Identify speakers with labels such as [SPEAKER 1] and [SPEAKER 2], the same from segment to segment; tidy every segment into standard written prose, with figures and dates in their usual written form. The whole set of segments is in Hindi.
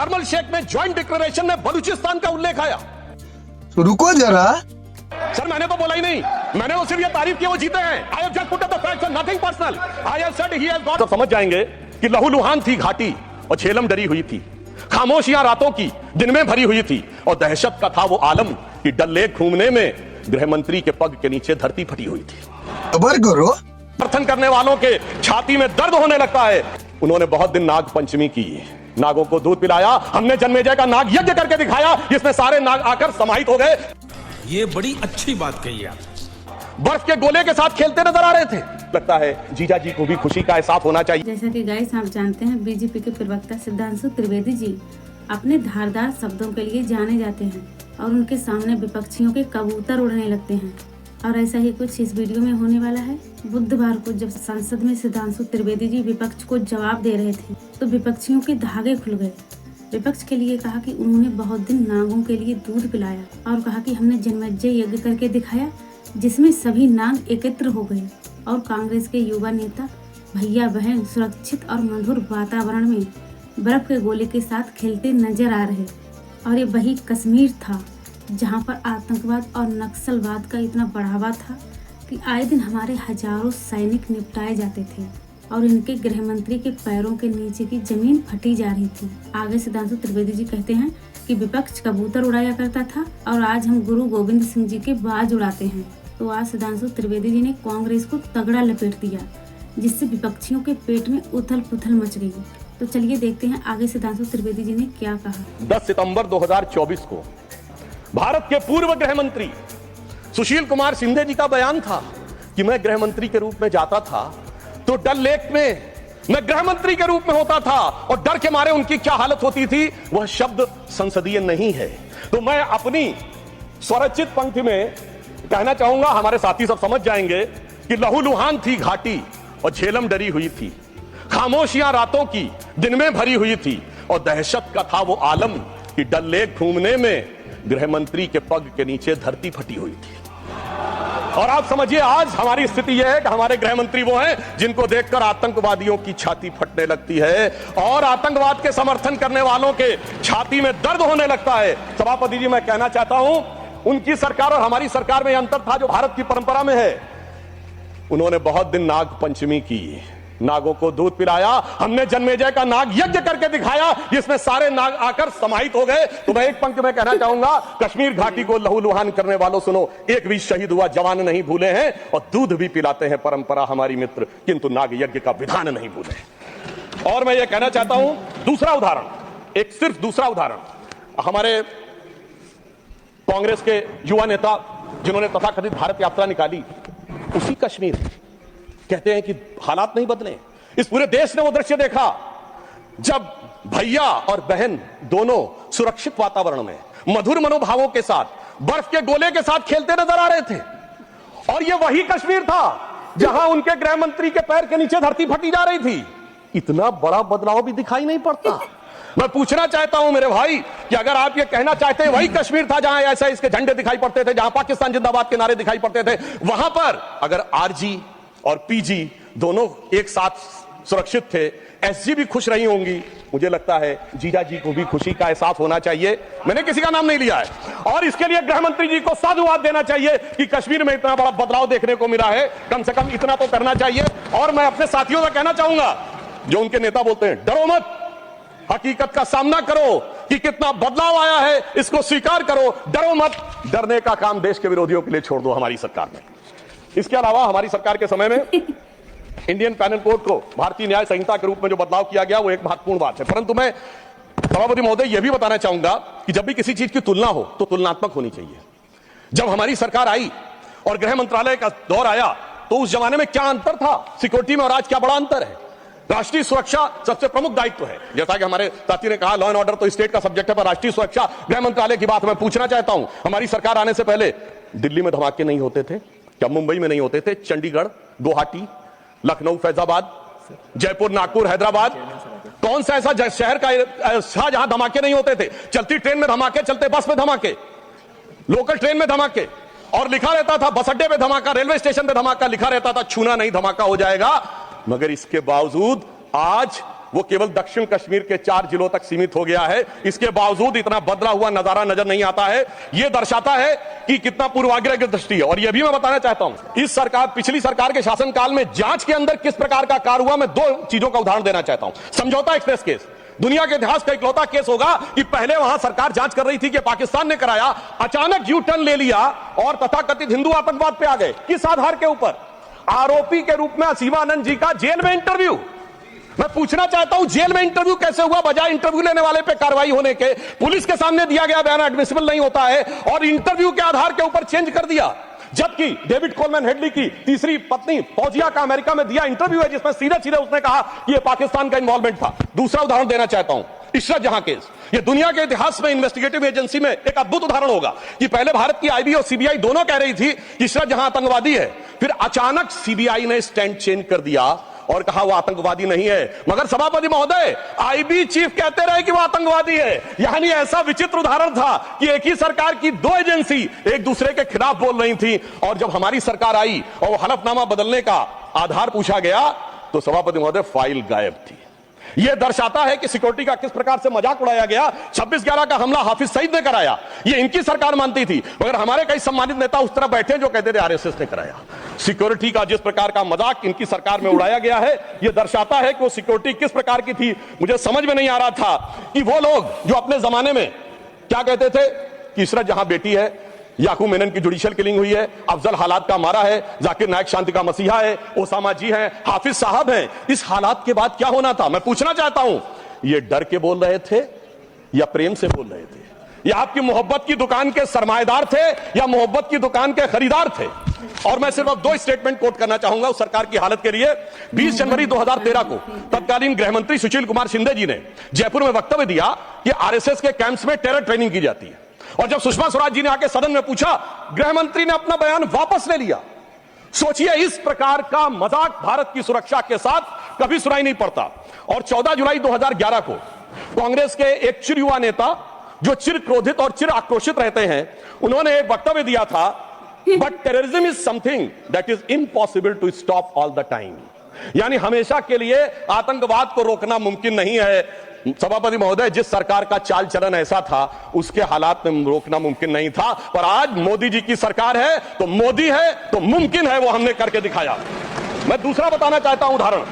[SPEAKER 1] शर्म शेख में ज्वाइंट डिक्लेरेशन में बलूचिस्तान का उल्लेख आया।
[SPEAKER 2] तो रुको जरा,
[SPEAKER 1] सर मैंने तो बोला ही नहीं, मैंने तो सिर्फ ये तारीफ की वो जीते हैं। I have just put up the facts and nothing personal. I have said he has got. तो समझ जाएंगे कि लहूलुहान थी घाटी और झेलम डरी हुई थी, खामोशियां रातों की दिन में भरी हुई थी, और दहशत का था वो आलम कि डल लेक घूमने में गृह मंत्री के पग के नीचे धरती फटी हुई थी।
[SPEAKER 2] खबर करो,
[SPEAKER 1] समर्थन करने वालों के छाती में दर्द होने लगता है। उन्होंने बहुत दिन नाग पंचमी की, नागों को दूध पिलाया, हमने जन्मेजय का नाग यज्ञ करके दिखाया जिसमें सारे नाग आकर समाहित हो गए।
[SPEAKER 3] ये बड़ी अच्छी बात कही आप।
[SPEAKER 1] बर्फ के गोले के साथ खेलते नजर आ रहे थे। लगता है जीजा जी को भी खुशी का एहसास होना चाहिए।
[SPEAKER 4] जैसा कि गाइस आप जानते हैं, बीजेपी के प्रवक्ता सिद्धांशु त्रिवेदी जी अपने धारदार शब्दों के लिए जाने जाते हैं और उनके सामने विपक्षियों के कबूतर उड़ने लगते हैं। और ऐसा ही कुछ इस वीडियो में होने वाला है। बुधवार को जब संसद में सिद्धांशु त्रिवेदी जी विपक्ष को जवाब दे रहे थे तो विपक्षियों के धागे खुल गए। विपक्ष के लिए कहा कि उन्होंने बहुत दिन नागों के लिए दूध पिलाया और कहा कि हमने जन्मेजय यज्ञ करके दिखाया जिसमें सभी नाग एकत्र हो गए। और कांग्रेस के युवा नेता भैया बहन सुरक्षित और मधुर वातावरण में बर्फ के गोले के साथ खेलते नजर आ रहे। और ये वही कश्मीर था जहां पर आतंकवाद और नक्सलवाद का इतना बढ़ावा था कि आए दिन हमारे हजारों सैनिक निपटाए जाते थे और इनके गृह मंत्री के पैरों के नीचे की जमीन फटी जा रही थी। आगे सिद्धांशु त्रिवेदी जी कहते हैं कि विपक्ष कबूतर उड़ाया करता था और आज हम गुरु गोविंद सिंह जी के बाज उड़ाते हैं। तो आज सिद्धांशु त्रिवेदी जी ने कांग्रेस को तगड़ा लपेट दिया जिससे विपक्षियों के पेट में उथल पुथल मच गई। तो चलिए देखते हैं आगे सिद्धांशु त्रिवेदी जी ने क्या कहा।
[SPEAKER 1] 10 सितंबर 2024 को भारत के पूर्व गृह मंत्री सुशील कुमार शिंदे जी का बयान था कि मैं गृह मंत्री के रूप में जाता था तो डल लेक में मैं गृह मंत्री के रूप में होता था और डर के मारे उनकी क्या हालत होती थी वह शब्द संसदीय नहीं है। तो मैं अपनी स्वरचित पंक्ति में कहना चाहूंगा, हमारे साथी सब समझ जाएंगे कि लहूलुहान थी घाटी और झेलम डरी हुई थी, खामोशियां रातों की दिन में भरी हुई थी, और दहशत का था वो आलम कि डल लेक घूमने में गृह मंत्री के पग के नीचे धरती फटी हुई थी। और आप समझिए आज हमारी स्थिति यह है कि हमारे गृह मंत्री वो हैं जिनको देखकर आतंकवादियों की छाती फटने लगती है और आतंकवाद के समर्थन करने वालों के छाती में दर्द होने लगता है। सभापति जी, मैं कहना चाहता हूं, उनकी सरकार और हमारी सरकार में यह अंतर था जो भारत की परंपरा में है। उन्होंने बहुत दिन नाग पंचमी की, नागों को दूध पिलाया, हमने जन्मेजय का नाग यज्ञ करके दिखाया जिसमें सारे नाग आकर समाहित हो गए। तो मैं एक पंक्ति में कहना चाहूंगा, कश्मीर घाटी को लहूलुहान करने वालों सुनो, एक भी शहीद हुआ जवान नहीं भूले हैं और दूध भी पिलाते हैं परंपरा हमारी मित्र, किंतु नाग यज्ञ का विधान नहीं भूले। और मैं ये कहना चाहता हूं, दूसरा उदाहरण, एक सिर्फ दूसरा उदाहरण, हमारे कांग्रेस के युवा नेता जिन्होंने तथाकथित भारत यात्रा निकाली, उसी कश्मीर कहते हैं कि हालात नहीं बदले। इस पूरे देश ने वो दृश्य देखा जब भैया और बहन दोनों सुरक्षित वातावरण में मधुर मनोभावों के साथ बर्फ के गोले के साथ खेलते नजर आ रहे थे। और ये वही कश्मीर था जहां उनके गृह मंत्री के पैर के नीचे धरती फटी जा रही थी। इतना बड़ा बदलाव भी दिखाई नहीं पड़ता। मैं पूछना चाहता हूं मेरे भाई कि अगर आप ये कहना चाहते हैं वही कश्मीर था जहां ऐसा इसके झंडे दिखाई पड़ते थे, जहां पाकिस्तान जिंदाबाद के नारे दिखाई पड़ते थे, वहां पर अगर आरजी और पीजी दोनों एक साथ सुरक्षित थे, एसजी भी खुश रही होंगी, मुझे लगता है जीजा जी को भी खुशी का एहसास होना चाहिए। मैंने किसी का नाम नहीं लिया है। और इसके लिए गृह मंत्री जी को साधुवाद देना चाहिए कि कश्मीर में इतना बड़ा बदलाव देखने को मिला है, कम से कम इतना तो करना चाहिए। और मैं अपने साथियों से कहना चाहूंगा जो उनके नेता बोलते हैं डरो मत, हकीकत का सामना करो कि कितना बदलाव आया है, इसको स्वीकार करो, डरो मत। डरने का काम देश के विरोधियों के लिए छोड़ दो हमारी सरकार ने। इसके अलावा हमारी सरकार के समय में इंडियन पैनल कोड को भारतीय न्याय संहिता के रूप में जो बदलाव किया गया वो एक महत्वपूर्ण बात है। परंतु मैं सभापति महोदय यह भी बताना चाहूंगा कि जब भी किसी चीज की तुलना हो तो तुलनात्मक होनी चाहिए। जब हमारी सरकार आई और गृह मंत्रालय का दौर आया तो उस जमाने में क्या अंतर था सिक्योरिटी में और आज क्या बड़ा अंतर है। राष्ट्रीय सुरक्षा सबसे प्रमुख दायित्व है, जैसा कि हमारे साथी ने कहा, लॉ एंड ऑर्डर तो स्टेट का सब्जेक्ट है, पर राष्ट्रीय सुरक्षा गृह मंत्रालय की बात मैं पूछना चाहता हूं। हमारी सरकार आने से पहले दिल्ली में धमाके नहीं होते थे क्या? मुंबई में नहीं होते थे? चंडीगढ़, गुवाहाटी, लखनऊ, फैजाबाद, जयपुर, नागपुर, हैदराबाद, कौन सा ऐसा शहर का जहां धमाके नहीं होते थे? चलती ट्रेन में धमाके, चलते बस में धमाके, लोकल ट्रेन में धमाके, और लिखा रहता था बस अड्डे पे धमाका, रेलवे स्टेशन पे धमाका, लिखा रहता था छूना नहीं धमाका हो जाएगा। मगर इसके बावजूद आज वो केवल दक्षिण कश्मीर के 4 जिलों तक सीमित हो गया है। इसके बावजूद इतना बदला हुआ नजारा नजर नहीं आता है। यह दर्शाता है कि कितना पूर्वाग्रह की दृष्टि है। और यह भी मैं बताना चाहता हूं, इस सरकार, पिछली सरकार के शासनकाल में जांच के अंदर किस प्रकार का कार्य हुआ, मैं 2 चीजों का उदाहरण देना चाहता हूं। समझौता एक्सप्रेस केस दुनिया के इतिहास का इकलौता केस होगा कि पहले वहां सरकार जांच कर रही थी कि पाकिस्तान ने कराया, अचानक यू टर्न ले लिया और तथाकथित हिंदू आतंकवाद पे आ गए। किस आधार के ऊपर? आरोपी के रूप में असीमानंद जी का जेल में इंटरव्यू। मैं पूछना चाहता हूं, जेल में इंटरव्यू कैसे हुआ? बजाय इंटरव्यू लेने वाले पे कार्रवाई होने के, पुलिस के सामने दिया गया बयान एडमिसिबल नहीं होता है और इंटरव्यू के आधार के ऊपर चेंज कर दिया। जबकि डेविड कोलमैन हेडली की तीसरी पत्नी फौजिया का अमेरिका में दिया इंटरव्यू है जिसमें सीधे सीधे उसने कहा कि यह पाकिस्तान का इन्वॉल्वमेंट था। दूसरा उदाहरण देना चाहता हूं, इशरत जहां केस। यह दुनिया के इतिहास में इन्वेस्टिगेटिव एजेंसी में एक अद्भुत उदाहरण होगा कि पहले भारत की आईबी और सीबीआई दोनों कह रही थी कि इशरत जहां आतंकवादी है, फिर अचानक सीबीआई ने स्टैंड चेंज कर दिया और कहा वो आतंकवादी नहीं है। मगर सभापति महोदय, आईबी चीफ कहते रहे कि वो आतंकवादी है। यानी ऐसा विचित्र उदाहरण था कि एक ही सरकार की 2 एजेंसी एक दूसरे के खिलाफ बोल रही थी। और जब हमारी सरकार आई और वो हलफनामा बदलने का आधार पूछा गया तो सभापति महोदय फाइल गायब थी। यह दर्शाता है कि सिक्योरिटी का किस प्रकार से मजाक उड़ाया गया। 26/11 का हमला हाफिज सईद ने कराया, यह इनकी सरकार मानती थी, मगर हमारे कई सम्मानित नेता उस तरह बैठे जो कहते थे आरएसएस ने कराया। सिक्योरिटी का जिस प्रकार का मजाक इनकी सरकार में उड़ाया गया है, यह दर्शाता है कि वो सिक्योरिटी किस प्रकार की थी। मुझे समझ में नहीं आ रहा था कि वो लोग जो अपने जमाने में क्या कहते थे कि इशरत जहां बेटी है, याकूब मेनन की जुडिशियल किलिंग हुई है, अफजल हालात का मारा है, जाकिर नायक शांति का मसीहा है, ओसामा जी हैं, हाफिज साहब हैं। इस हालात के बाद क्या होना था? मैं पूछना चाहता हूं, ये डर के बोल रहे थे या प्रेम से बोल रहे थे? या आपकी मोहब्बत की दुकान के सरमाएदार थे या मोहब्बत की दुकान के खरीदार थे? और मैं सिर्फ अब 2 स्टेटमेंट कोट करना चाहूंगा उस सरकार की हालत के लिए। 20 जनवरी 2013 को तत्कालीन गृह मंत्री सुशील कुमार शिंदे जी ने जयपुर में वक्तव्य दिया कि आरएसएस के कैंप्स में टेरर ट्रेनिंग की जाती है। और जब सुषमा स्वराज जी ने आके सदन में पूछा, गृह मंत्री ने अपना बयान वापस ले लिया। सोचिए, इस प्रकार का मजाक भारत की सुरक्षा के साथ कभी सुनाई नहीं पड़ता। और 14 जुलाई 2011 को कांग्रेस के एक चिर युवा नेता जो चिर क्रोधित और चिर आक्रोशित रहते हैं, उन्होंने एक वक्तव्य दिया था, but terrorism is something that is impossible to stop all the time. यानी हमेशा के लिए आतंकवाद को रोकना मुमकिन नहीं है। सभापति महोदय, जिस सरकार का चाल चलन ऐसा था उसके हालात में रोकना मुमकिन नहीं था, पर आज मोदी जी की सरकार है तो मोदी है तो मुमकिन है, वो हमने करके दिखाया। मैं दूसरा बताना चाहता हूं उदाहरण।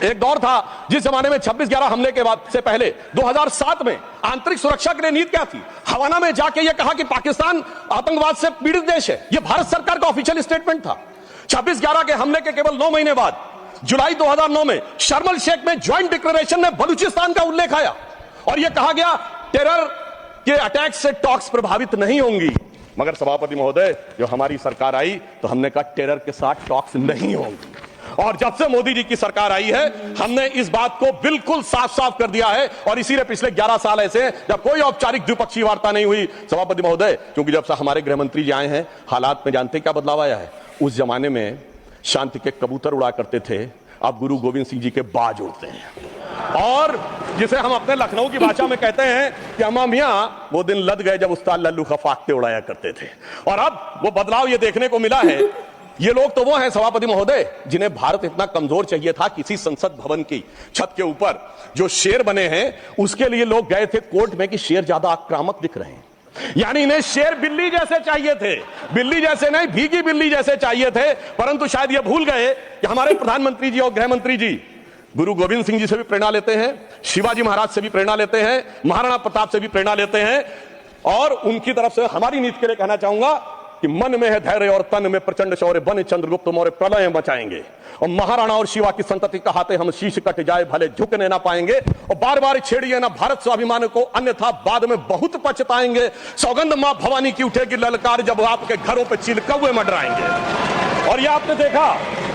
[SPEAKER 1] एक दौर था जिस जमाने में 26/11 हमले के बाद से पहले 2007 में आंतरिक सुरक्षा के लिए नीति क्या थी? हवाना में जाके यह कहा कि पाकिस्तान आतंकवाद से पीड़ित देश है। यह भारत सरकार का ऑफिशियल स्टेटमेंट था। 26/11 के हमले के केवल 9 महीने बाद जुलाई 2009 में शर्म एल शेख में ज्वाइंट डिक्लेरेशन में बलूचिस्तान का उल्लेख आया और यह कहा गया टेरर के अटैक से टॉक्स प्रभावित नहीं होंगी। मगर सभापति महोदय, जो हमारी सरकार आई तो हमने कहा टेरर के साथ टॉक्स नहीं होंगी। और जब से मोदी जी की सरकार आई है, हमने इस बात को बिल्कुल साफ साफ कर दिया है। और इसीलिए पिछले 11 साल ऐसे जब कोई औपचारिक द्विपक्षीय वार्ता नहीं हुई सभापति महोदय, क्योंकि जब से हमारे गृह मंत्री जी आए हैं, हालात में जानते क्या बदलाव आया है? उस जमाने में शांति के कबूतर उड़ा करते थे, अब गुरु गोविंद सिंह जी के बाज उड़ते हैं। और जिसे हम अपने लखनऊ की भाषा में कहते हैं कि अम्मा मियां वो दिन लद गए जब उस्ताद लल्लू खफाकते उड़ाया करते थे। और अब वो बदलाव ये देखने को मिला है। ये लोग तो वो हैं सभापति महोदय जिन्हें भारत इतना कमजोर चाहिए था, किसी संसद भवन की छत के ऊपर जो शेर बने हैं उसके लिए लोग गए थे कोर्ट में कि शेर ज्यादा आक्रामक दिख रहे हैं। यानी इन्हें शेर बिल्ली जैसे चाहिए थे, बिल्ली जैसे नहीं, भीगी बिल्ली जैसे चाहिए थे। परंतु शायद ये भूल गए कि हमारे प्रधानमंत्री जी और गृह मंत्री जी गुरु गोविंद सिंह जी से भी प्रेरणा लेते हैं, शिवाजी महाराज से भी प्रेरणा लेते हैं, महाराणा प्रताप से भी प्रेरणा लेते हैं। और उनकी तरफ से हमारी नीति के लिए कहना चाहूंगा कि मन में है धैर्य और तन में प्रचंड शौर्य, बन चंद्रगुप्त मौर्य प्रलय बचाएंगे। और महाराणा और शिवा की संतति कहाते हम शीश कट जाए भले झुकने ना पाएंगे। और बार बार छेड़िए ना भारत स्वाभिमान को, अन्यथा बाद में बहुत पछताएंगे। सौगंध मां भवानी की उठेगी ललकार जब आपके घरों पे चिलकौए मंडराएंगे। और ये आपने देखा,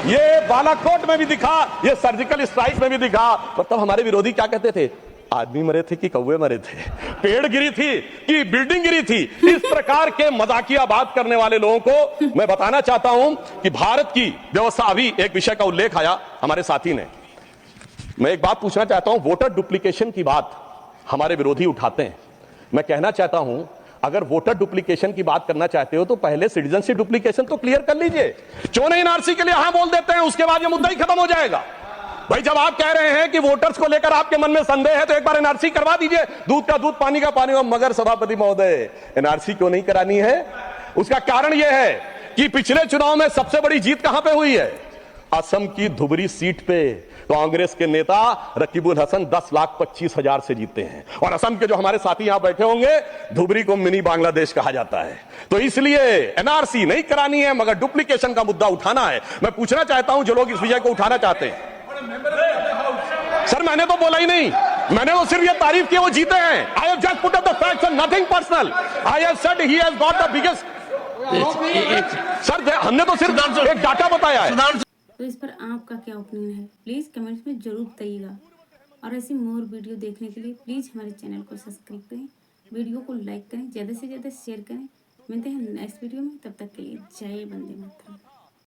[SPEAKER 1] ये बालाकोट में भी दिखा, ये सर्जिकल स्ट्राइक में भी दिखा। तब हमारे विरोधी क्या कहते थे? आदमी मरे थे कि कौवे मरे थे, पेड़ गिरी थी कि बिल्डिंग गिरी थी। इस प्रकार के मजाकिया बात करने वाले लोगों को मैं बताना चाहता हूं कि भारत की व्यवस्था, अभी एक विषय का उल्लेख आया हमारे साथी ने, मैं एक बात पूछना चाहता हूं। वोटर डुप्लीकेशन की बात हमारे विरोधी उठाते हैं। मैं कहना चाहता हूं, अगर वोटर डुप्लीकेशन की बात करना चाहते हो तो पहले सिटीजनशिप डुप्लीकेशन तो क्लियर कर लीजिए। क्यों नहीं एनआरसी के लिए हां बोल देते हैं, उसके बाद ये मुद्दा ही खत्म हो जाएगा। भाई जब आप कह रहे हैं कि वोटर्स को लेकर आपके मन में संदेह है तो एक बार एनआरसी करवा दीजिए, दूध का दूध पानी का पानी। मगर सभापति महोदय, एनआरसी क्यों नहीं करानी है? उसका कारण यह है कि पिछले चुनाव में सबसे बड़ी जीत कहां पे हुई है? असम की धुबरी सीट पे कांग्रेस के नेता रकीबुल हसन 10,25,000 से जीते हैं। और असम के जो हमारे साथी यहां बैठे होंगे, धुबरी को मिनी बांग्लादेश कहा जाता है। तो इसलिए एनआरसी नहीं करानी है, मगर डुप्लीकेशन का मुद्दा उठाना है। मैं पूछना चाहता हूं जो लोग इस विषय को उठाना चाहते हैं। सर मैंने तो बोला ही नहीं, मैंने तो सिर्फ ये तारीफ की वो जीते हैं। I have just put up the facts and nothing personal. I have said he has got the biggest. Sir हमने तो सिर्फ एक डाटा बताया है।
[SPEAKER 4] तो इस पर आपका क्या ओपिनियन है, प्लीज़ कमेंट्स में जरूर बताइएगा। और ऐसी मोर वीडियो देखने के लिए प्लीज़ हमारे चैनल को सब्सक्राइब करें, वीडियो को लाइक करें, ज़्यादा से ज़्यादा शेयर करें। मिलते हैं नेक्स्ट वीडियो में, तब तक के लिए जय वंदे मातरम।